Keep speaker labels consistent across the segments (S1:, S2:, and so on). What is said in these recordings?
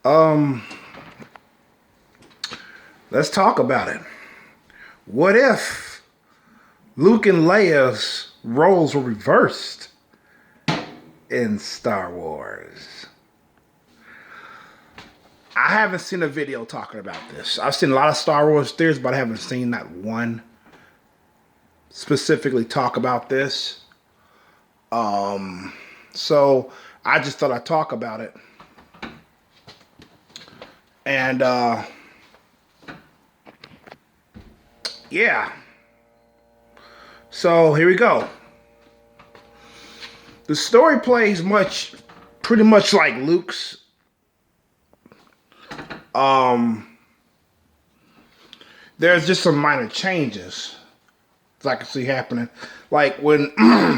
S1: Um, let's talk about it. What if Luke and Leia's roles were reversed in Star Wars? I haven't seen a video talking about this. I've seen a lot of Star Wars theories, but I haven't seen that one specifically talk about this. So I just thought I'd talk about it. And yeah. So here we go. The story plays pretty much like Luke's. There's just some minor changes that I can see happening. Like when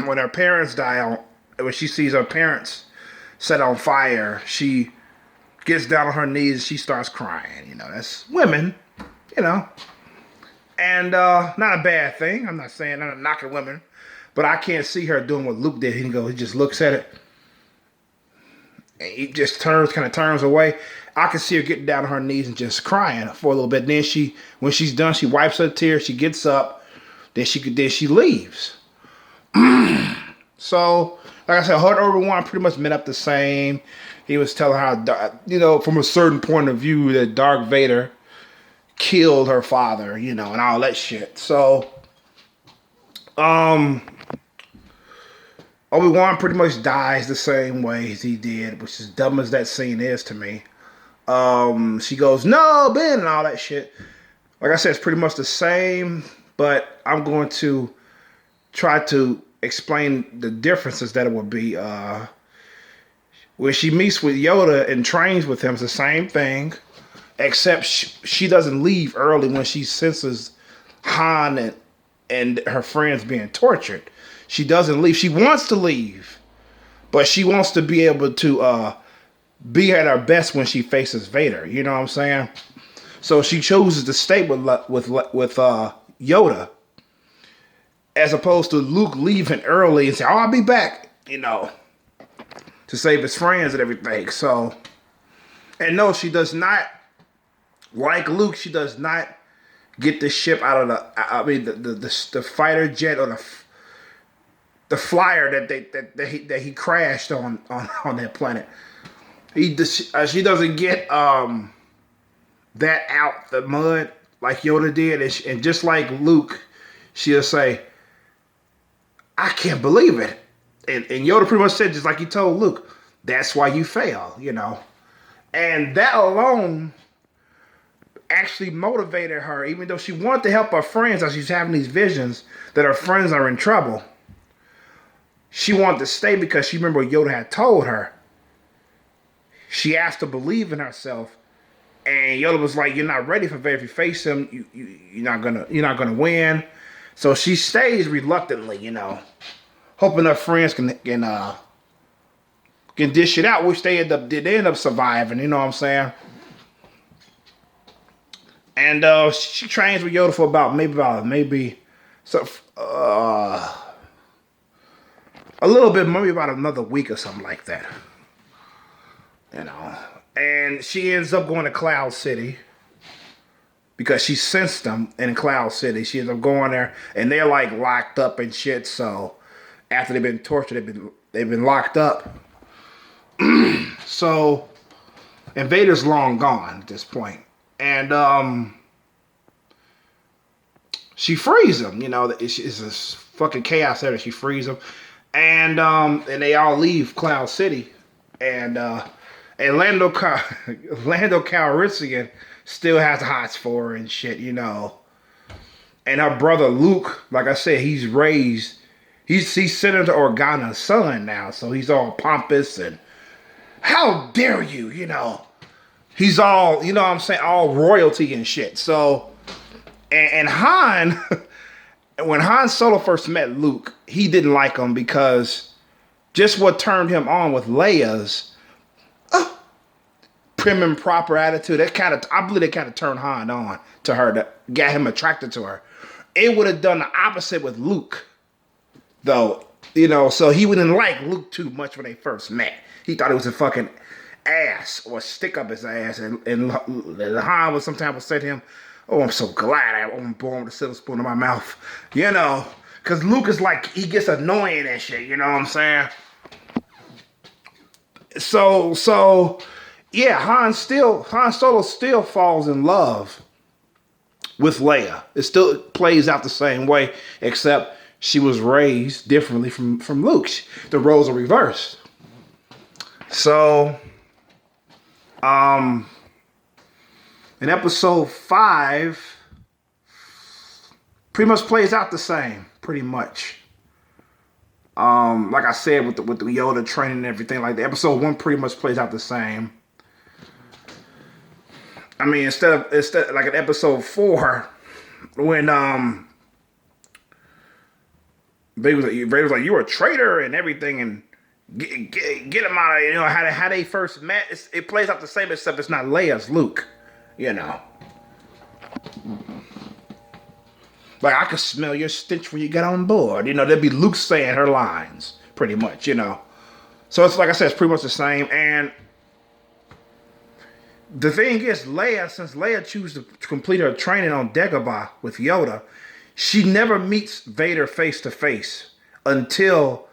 S1: when her parents die, when she sees her parents set on fire, she gets down on her knees and she starts crying. You know, that's women, you know. And not a bad thing. I'm not knocking women. But I can't see her doing what Luke did. He just looks at it. And he just kind of turns away. I can see her getting down on her knees and just crying for a little bit. Then when she's done, she wipes her tears. She gets up. Then she leaves. So, like I said, her Obi-Wan pretty much met up the same. He was telling how, from a certain point of view, that Darth Vader killed her father, and all that shit. So, Obi-Wan pretty much dies the same way as he did, which is dumb as that scene is to me. She goes, "No, Ben," and all that shit. Like I said, it's pretty much the same, but I'm going to try to explain the differences that it would be. When she meets with Yoda and trains with him, it's the same thing, except she doesn't leave early when she senses Han and her friends being tortured. She doesn't leave. She wants to leave, but she wants to be able to be at her best when she faces Vader. You know what I'm saying? So she chooses to stay with Yoda, as opposed to Luke leaving early and say, "Oh, I'll be back," to save his friends and everything. So, and no, she does not, like Luke, she does not get the ship out of the fighter jet or the flyer that he crashed on that planet. She doesn't get that out the mud like Yoda did, and just like Luke, she'll say, "I can't believe it," and Yoda pretty much said, just like he told Luke, "That's why you fail," and that alone actually motivated her, even though she wanted to help her friends as she's having these visions that her friends are in trouble. She wanted to stay because she remembered what Yoda had told her. She asked to believe in herself, and Yoda was like, "You're not ready for Vader. If you face him, you're not gonna win." So she stays reluctantly, hoping her friends can dish it out, which they end up surviving. You know what I'm saying? And she trains with Yoda for about a little bit, maybe about another week or something like that. And she ends up going to Cloud City because she sensed them in Cloud City. She ends up going there, and they're like locked up and shit. So after they've been tortured, they've been locked up. So, and Vader's long gone at this point, and she frees him. It's this fucking chaos there. She frees him, and they all leave Cloud City, and Lando Calrissian still has the hots for her and shit, And her brother Luke, like I said, he's Senator Organa's son now, so he's all pompous and how dare you, He's all, what I'm saying, all royalty and shit. So, and Han, when Han Solo first met Luke, he didn't like him because just what turned him on with Leia's prim and proper attitude, I believe that kind of turned Han on to her, that got him attracted to her. It would have done the opposite with Luke, though, so he wouldn't like Luke too much when they first met. He thought he was a fucking ass or stick up his ass. And Han would sometimes say to him, "Oh, I'm so glad I wasn't born with a silver spoon in my mouth." You know, because Luke is like, he gets annoying and shit. You know what I'm saying? So yeah, Han Solo still falls in love with Leia. It still plays out the same way, except she was raised differently from Luke. The roles are reversed. So, in episode 5, pretty much plays out the same, pretty much. Like I said, with the Yoda training and everything, like the episode 1 pretty much plays out the same. I mean, instead like in episode 4, when Vader was like, "You're a traitor" and everything, and get him out of, you know, how they first met. It plays out the same, except it's not Leia's Luke, you know. Like, "I could smell your stench when you get on board." You know, there'd be Luke saying her lines, pretty much, you know. So it's like I said, it's pretty much the same. And the thing is, since Leia chooses to complete her training on Dagobah with Yoda, she never meets Vader face to face until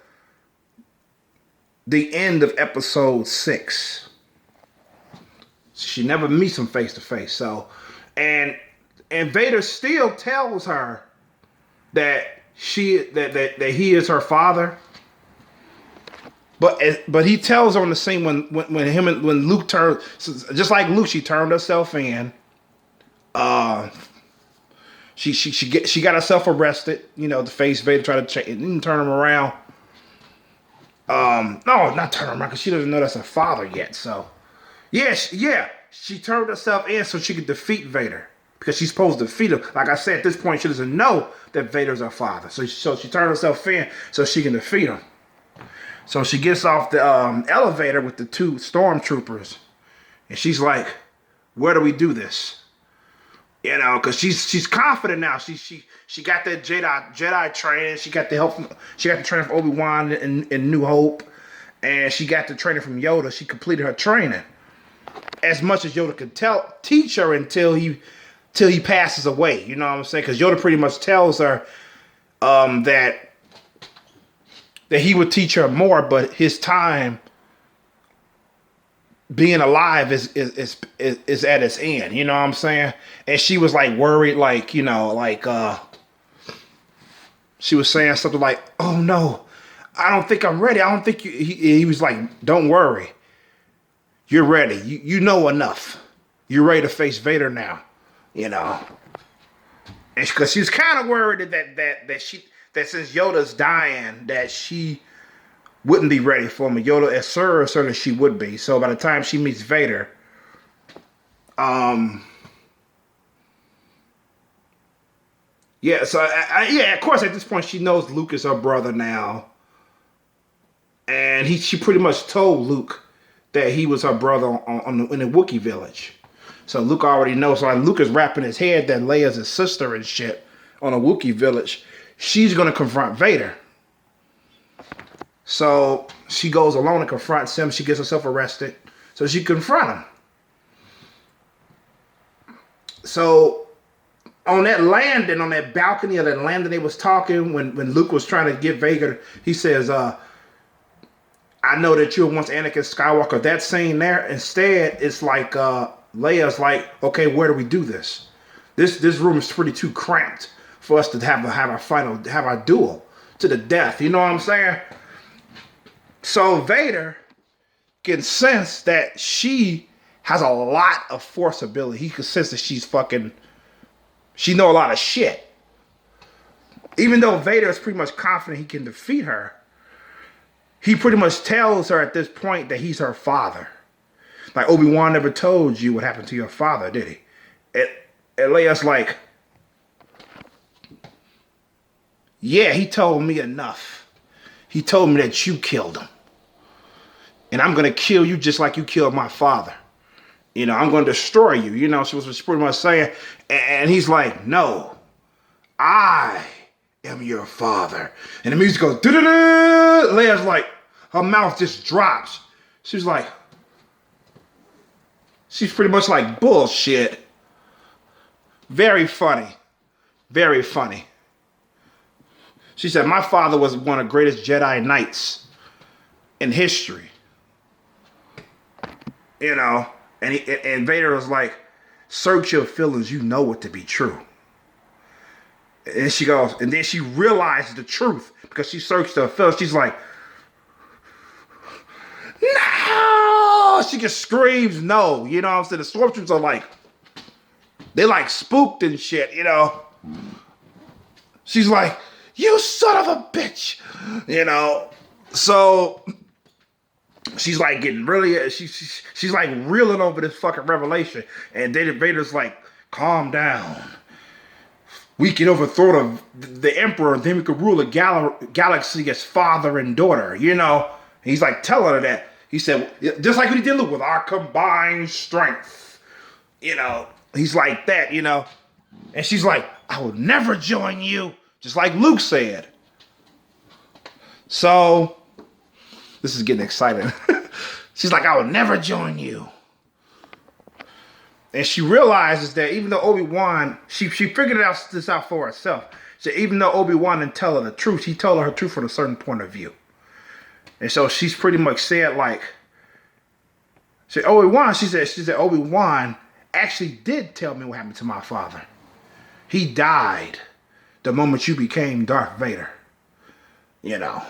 S1: the end of episode 6. She never meets him face to face. So, and Vader still tells her that he is her father. But he tells her on the scene when Luke turned, just like Luke, she turned herself in. She got herself arrested, you know, to face Vader, try to turn him around. No, not turn him around, because she doesn't know that's her father yet. So, she turned herself in so she could defeat Vader, because she's supposed to defeat him. Like I said, at this point, she doesn't know that Vader's her father. So she turned herself in so she can defeat him. So she gets off the elevator with the 2 stormtroopers, and she's like, "Where do we do this?" You know, because she's confident now. She got that Jedi training. She got the help. She got the training from Obi-Wan in New Hope, and she got the training from Yoda. She completed her training as much as Yoda could teach her until he passes away. You know what I'm saying? Because Yoda pretty much tells her that he would teach her more, but his time being alive is at its end. You know what I'm saying? And she was like worried, like, you know, like she was saying something like, "Oh no, I don't think I'm ready. I don't think you." He was like, "Don't worry, you're ready. You know enough. You're ready to face Vader now." You know, and because she was kind of worried that since Yoda's dying, that she wouldn't be ready for him. Yoda assured her that she would be. So by the time she meets Vader, of course, at this point she knows Luke is her brother now, and she pretty much told Luke that he was her brother in the Wookiee village. So Luke already knows. So like Luke is wrapping his head that Leia's his sister and shit on a Wookiee village. She's gonna confront Vader. So she goes alone and confronts him. She gets herself arrested, so she confronts him. So on that landing, on that balcony of that landing, they was talking when Luke was trying to get Vader. He says, "I know that you were once Anakin Skywalker." That scene there, instead, it's like Leia's like, "Okay, where do we do this? This room is pretty too cramped for us to have our duel to the death." You know what I'm saying? So Vader can sense that she has a lot of force ability. He can sense that she know a lot of shit. Even though Vader is pretty much confident he can defeat her, he pretty much tells her at this point that he's her father. Like, Obi-Wan never told you what happened to your father, did he? And Leia's like, "Yeah, he told me enough. He told me that you killed him. And I'm going to kill you just like you killed my father. You know, I'm going to destroy you." You know, she was pretty much saying. And he's like, "No, I am your father." And the music goes, "Du-du-du." Leia's like, her mouth just drops. She's like, She's pretty much like, bullshit. Very funny. Very funny. She said, my father was one of the greatest Jedi Knights in history. You know, and Vader was like, search your feelings, you know it to be true. And she goes, and then she realized the truth because she searched her feelings. She's like, no! She just screams no. You know what I'm saying? The stormtroopers are like, they like spooked and shit, you know. She's like, you son of a bitch. You know. So she's like getting really, she's like reeling over this fucking revelation. And Vader's like, calm down. We can overthrow the Emperor, and then we could rule a galaxy as father and daughter, you know. He's like telling her that. He said, just like what he did Luke, with our combined strength. You know, he's like that, you know. And she's like, I will never join you, just like Luke said. So, this is getting exciting. She's like, I will never join you. And she realizes that even though Obi-Wan, she figured this out for herself. So even though Obi-Wan didn't tell her the truth, he told her truth from a certain point of view. And so she's pretty much said like, she said, Obi-Wan actually did tell me what happened to my father. He died the moment you became Darth Vader. You know.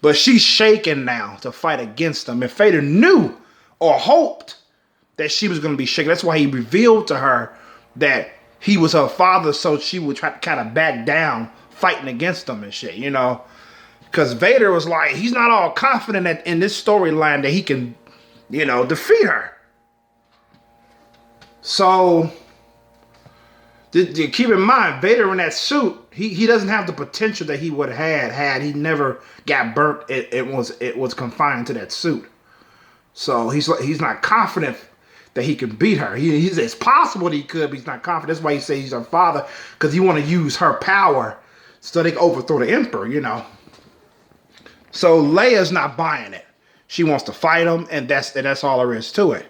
S1: But she's shaken now to fight against him. If Vader knew or hoped that she was going to be shaken, that's why he revealed to her that he was her father, so she would try to kind of back down fighting against him and shit, you know. Because Vader was like, he's not all confident that in this storyline that he can, you know, defeat her. So, keep in mind, Vader in that suit, he doesn't have the potential that he would have had he never got burnt. It was confined to that suit. So he's not confident that he can beat her. It's possible that he could, but he's not confident. That's why he says he's her father, because he want to use her power so they can overthrow the Emperor, you know. So Leia's not buying it. She wants to fight him, and that's all there is to it.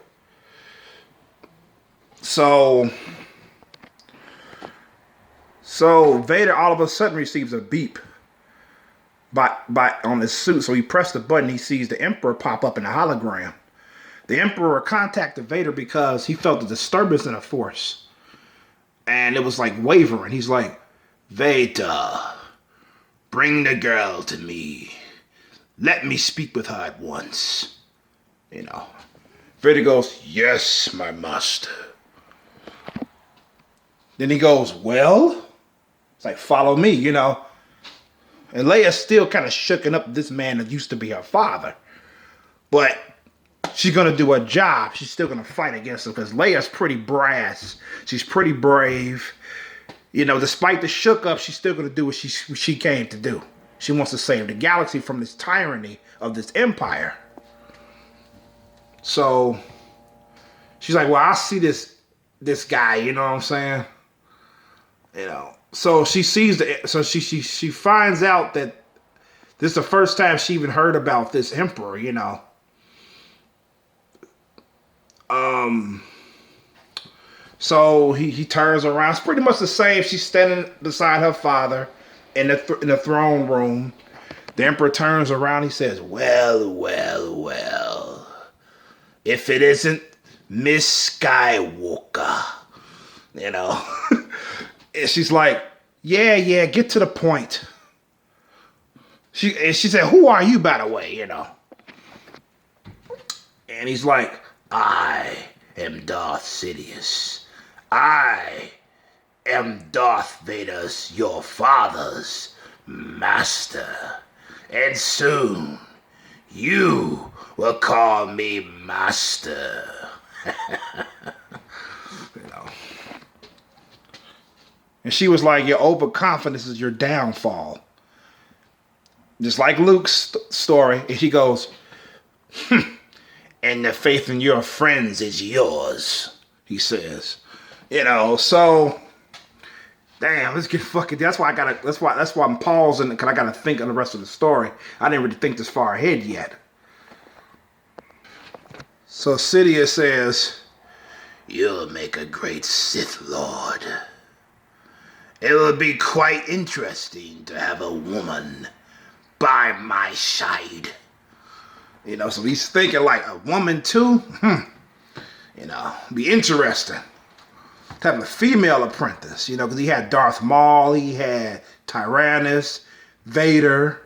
S1: So Vader all of a sudden receives a beep by on his suit. So he pressed the button. He sees the Emperor pop up in the hologram. The Emperor contacted Vader because he felt a disturbance in the Force. And it was like wavering. He's like, Vader, bring the girl to me. Let me speak with her at once. You know. Vader goes, yes, my master. Then he goes, well? It's like, follow me, you know. And Leia's still kind of shooken up this man that used to be her father. But she's going to do her job. She's still going to fight against him because Leia's pretty brass. She's pretty brave. You know, despite the shook up, she's still going to do what she came to do. She wants to save the galaxy from this tyranny of this empire. So she's like, well, I see this guy, you know what I'm saying? You know. So she sees she finds out that this is the first time she even heard about this Emperor, you know. So he turns around. It's pretty much the same. She's standing beside her father in the throne room. The Emperor turns around. He says, well, well, well. If it isn't Miss Skywalker, you know. And she's like, yeah, get to the point. She said, who are you, by the way, you know? And he's like, I am Darth Sidious. I am Darth Vader's, your father's master. And soon, you will call me master. You know. And she was like, your overconfidence is your downfall. Just like Luke's story. And she goes, and the faith in your friends is yours, he says. You know, so damn, let's get fucking. That's why I'm pausing, because I gotta think of the rest of the story. I didn't really think this far ahead yet. So Sidious says, make a great Sith Lord. It would be quite interesting to have a woman by my side. You know, so he's thinking like a woman too? You know, be interesting. Having a female apprentice, you know, because he had Darth Maul, he had Tyrannus, Vader.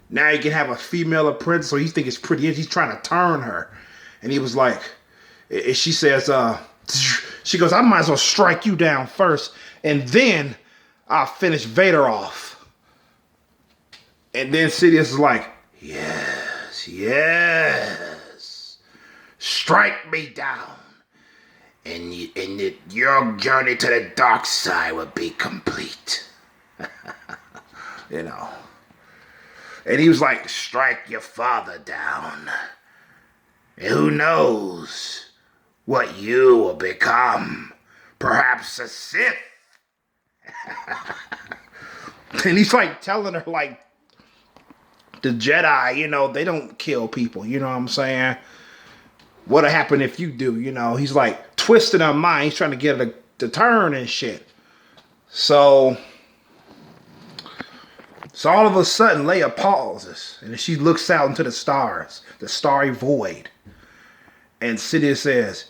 S1: Now you can have a female apprentice, so he thinks it's pretty. He's trying to turn her. And he was like, she says, she goes, I might as well strike you down first, and then I'll finish Vader off. And then Sidious is like, yes, yes, strike me down. And your journey to the dark side will be complete. You know. And he was like, strike your father down. And who knows what you will become. Perhaps a Sith. And he's like telling her like, the Jedi, you know, they don't kill people. You know what I'm saying? What'll happen if you do? You know, he's like twisting her mind. He's trying to get her to turn and shit. So all of a sudden, Leia pauses and she looks out into the stars, the starry void. And Sidious says,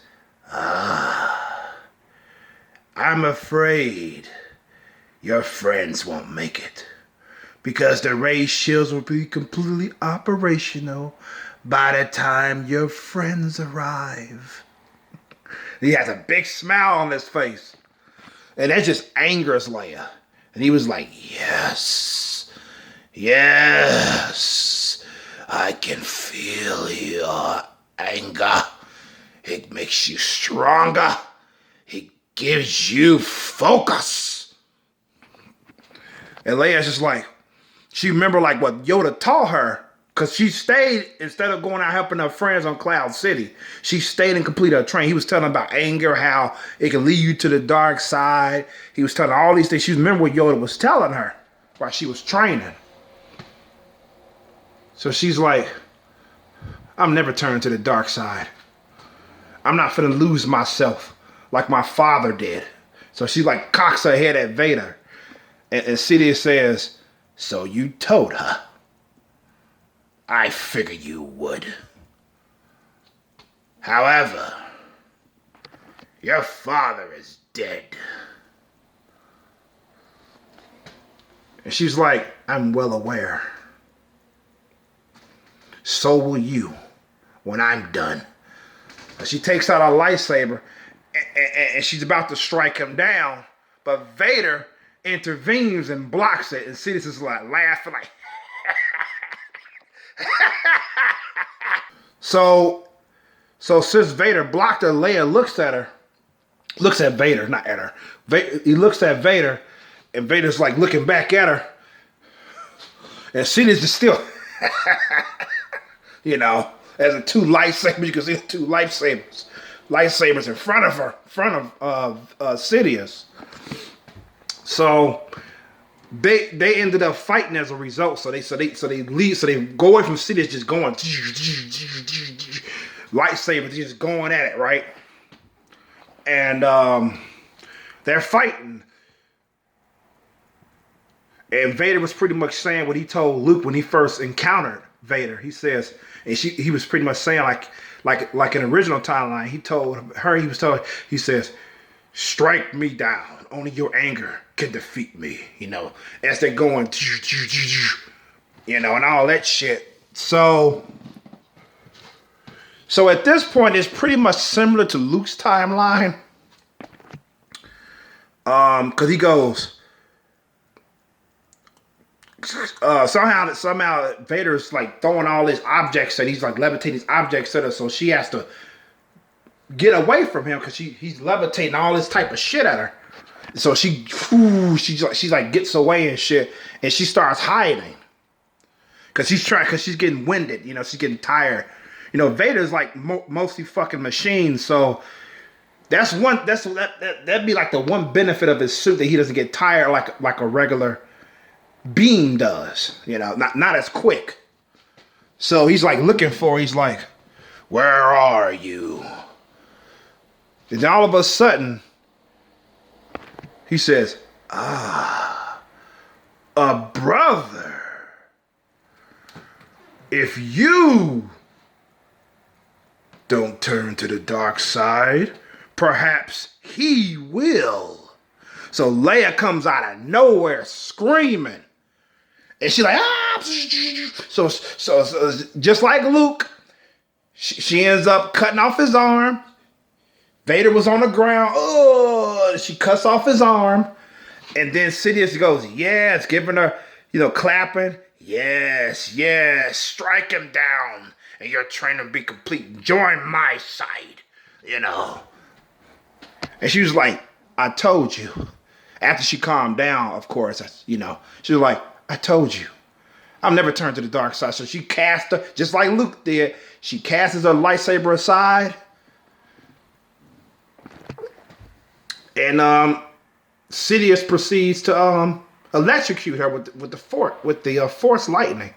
S1: I'm afraid your friends won't make it because the ray shields will be completely operational by the time your friends arrive. He has a big smile on his face. And that just angers Leia. And he was like, yes, yes, I can feel your anger. It makes you stronger. It gives you focus. And Leia's just like, she remember like what Yoda taught her. Because she stayed, instead of going out helping her friends on Cloud City, she stayed and completed her training. He was telling about anger, how it can lead you to the dark side. He was telling her all these things. She remember what Yoda was telling her while she was training. So she's like, I'm never turning to the dark side. I'm not finna lose myself like my father did. So she like cocks her head at Vader. And Sidious says, so you told her. I figured you would. However, your father is dead. And she's like, I'm well aware. So will you when I'm done. And she takes out a lightsaber and she's about to strike him down. But Vader intervenes and blocks it. And Sidious is like laughing like, So since Vader blocked her, Leia looks at Vader, not at her. He looks at Vader, and Vader's like looking back at her. And Sidious is still, you know, as the two lightsabers, you can see the two lightsabers in front of her, Sidious. So they ended up fighting as a result. So they go away from Sidious just going lightsabers just going at it, right? And they're fighting. And Vader was pretty much saying what he told Luke when he first encountered Vader. He says, and he was pretty much saying like an original timeline. He says, strike me down. Only your anger can defeat me, you know, as they're going, you know, and all that shit. So at this point, it's pretty much similar to Luke's timeline. Because he goes, somehow Vader's like throwing all these objects and he's like levitating these objects at her, so she has to get away from him because he's levitating all this type of shit at her. So she like gets away and shit, and she starts hiding because she's getting winded, you know, she's getting tired. You know, Vader's like mostly fucking machine, so that'd be like the one benefit of his suit, that he doesn't get tired like a regular being does, you know, not as quick. So he's like looking for, he's like, where are you? And then all of a sudden, he says, "Ah, a brother. If you don't turn to the dark side, perhaps he will." So Leia comes out of nowhere screaming. And she's like, ah! So just like Luke, she ends up cutting off his arm. Vader was on the ground. Oh, she cuts off his arm. And then Sidious goes, yes, giving her, clapping. Yes, yes, strike him down. And your training will be complete. Join my side, And she was like, I told you. After she calmed down, of course, she was like, I told you. I'll never turn to the dark side. So she cast her, just like Luke did. She casts her lightsaber aside. And Sidious proceeds to electrocute her with the force lightning.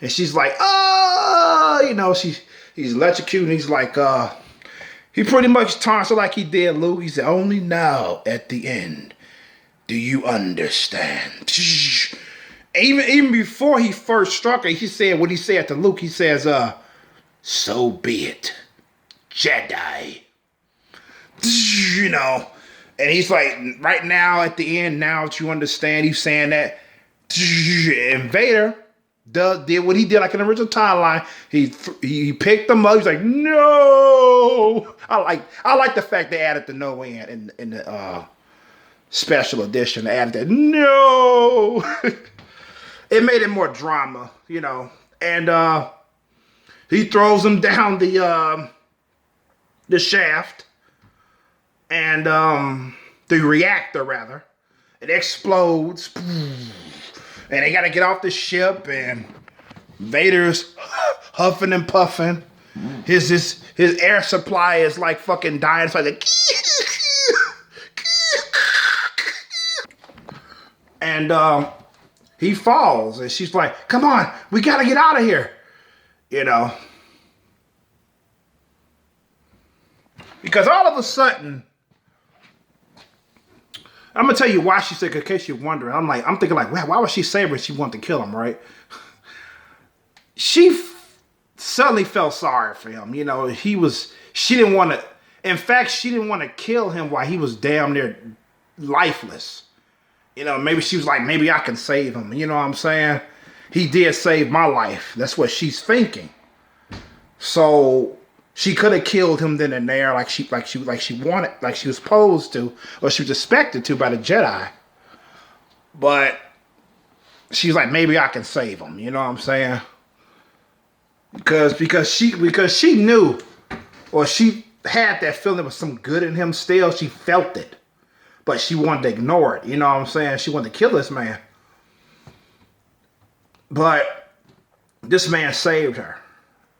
S1: And she's like, oh, he's electrocuting. He's like, he pretty much taunts her like he did Luke. He said, only now at the end do you understand. Even before he first struck her, he said what he said to Luke. He says, so be it, Jedi. And he's like, right now at the end, now that you understand, he's saying that. And Vader did what he did like in the original timeline. He picked them up. He's like, no. I like the fact they added the no in the special edition. They added that no. It made it more drama, And he throws him down the shaft. And the reactor, rather, it explodes. And they got to get off the ship. And Vader's huffing and puffing. His air supply is like fucking dying. It's like and he falls. And she's like, come on, we got to get out of here. Because all of a sudden, I'm gonna tell you why she said, in case you're wondering. I'm thinking like, why was she saying she wanted to kill him, right? She suddenly felt sorry for him. She didn't want to. In fact, she didn't want to kill him while he was damn near lifeless. Maybe she was like, maybe I can save him. You know what I'm saying? He did save my life. That's what she's thinking. So she could have killed him then and there, like she wanted, like she was supposed to, or she was expected to by the Jedi. But she's like, maybe I can save him. You know what I'm saying? Because she knew, or she had that feeling there was some good in him still. She felt it, but she wanted to ignore it. You know what I'm saying? She wanted to kill this man, but this man saved her.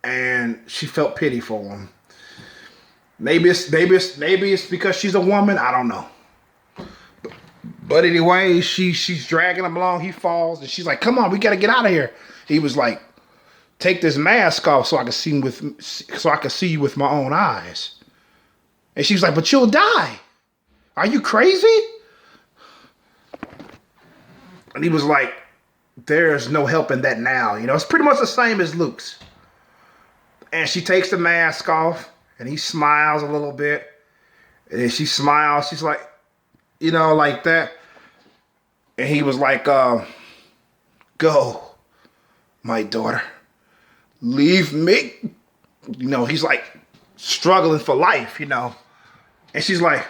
S1: And she felt pity for him. Maybe it's because she's a woman. I don't know. But anyway, she's dragging him along. He falls, and she's like, "Come on, we gotta get out of here." He was like, "Take this mask off so I can see you with my own eyes." And she was like, "But you'll die. Are you crazy?" And he was like, "There's no helping that now. It's pretty much the same as Luke's." And she takes the mask off, and he smiles a little bit. And then she smiles. She's like, like that. And he was like, go, my daughter. Leave me. He's like struggling for life, And she's like,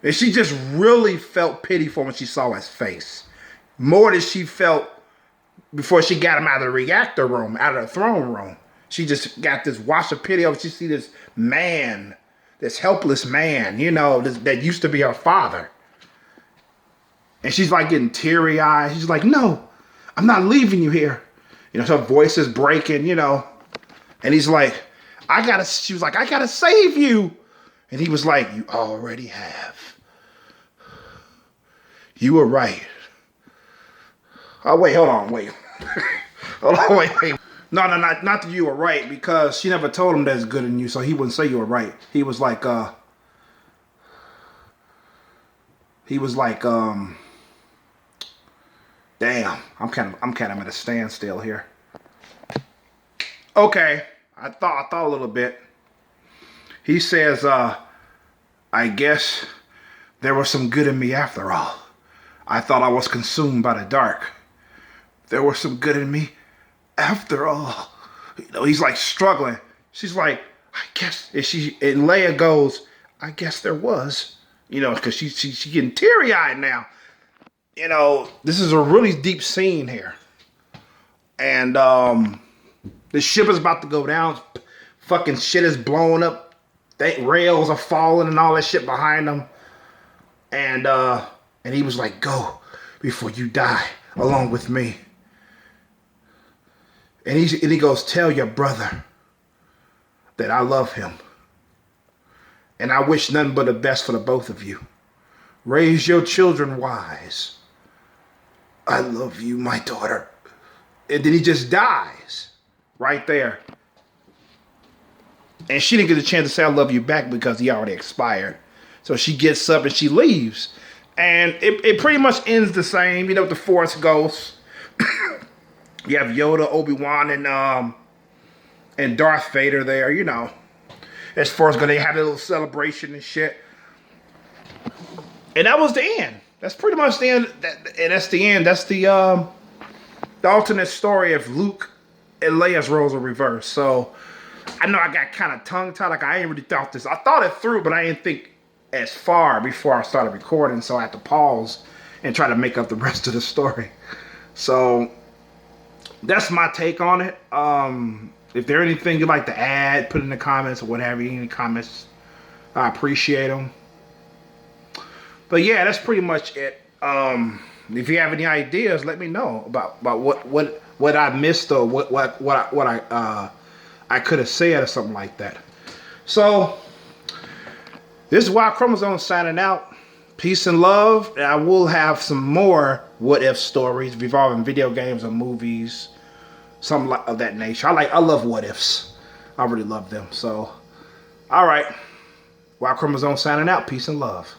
S1: and she just really felt pity for him when she saw his face. More than she felt before she got him out of the reactor room, out of the throne room. She just got this wash of pity over. She see this man, this helpless man, that used to be her father. And she's like getting teary eyed. She's like, no, I'm not leaving you here. Her voice is breaking, And he's like, she was like, I gotta save you. And he was like, you already have. You were right. Oh, wait, hold on, wait. Hold on, wait. No, not that you were right, because she never told him that's good in you, so he wouldn't say you were right. He was like, he was like, damn, I'm kind of at a standstill here. Okay, I thought a little bit. He says, I guess there was some good in me after all. I thought I was consumed by the dark. There was some good in me after all. You know, he's like struggling. She's like, I guess, and Leia goes, I guess there was. You know, because she getting teary-eyed now. You know, this is a really deep scene here. And the ship is about to go down. Fucking shit is blowing up. Rails are falling and all that shit behind them. And he was like, go before you die along with me. And he goes, tell your brother that I love him. And I wish nothing but the best for the both of you. Raise your children wise. I love you, my daughter. And then he just dies right there. And she didn't get a chance to say I love you back because he already expired. So she gets up and she leaves. And it pretty much ends the same. You know, the Force Ghosts. You have Yoda, Obi-Wan, and Darth Vader there, you know. As far as they have a little celebration and shit. And that was the end. That's pretty much the end. And that's the end. That's the alternate story of Luke and Leia's roles are reversed. So I know I got kind of tongue-tied. Like I ain't really thought this. I thought it through, but I didn't think as far before I started recording. So I had to pause and try to make up the rest of the story. So that's my take on it. If there's anything you'd like to add, put in the comments or whatever. Any comments, I appreciate them. But yeah, that's pretty much it. If you have any ideas, let me know about what I missed or what I could have said or something like that. So this is Wild Chromosome signing out. Peace and love. And I will have some more what if stories revolving video games or movies. Something of that nature. I love what ifs. I really love them. So, all right. Wild Chromosome signing out. Peace and love.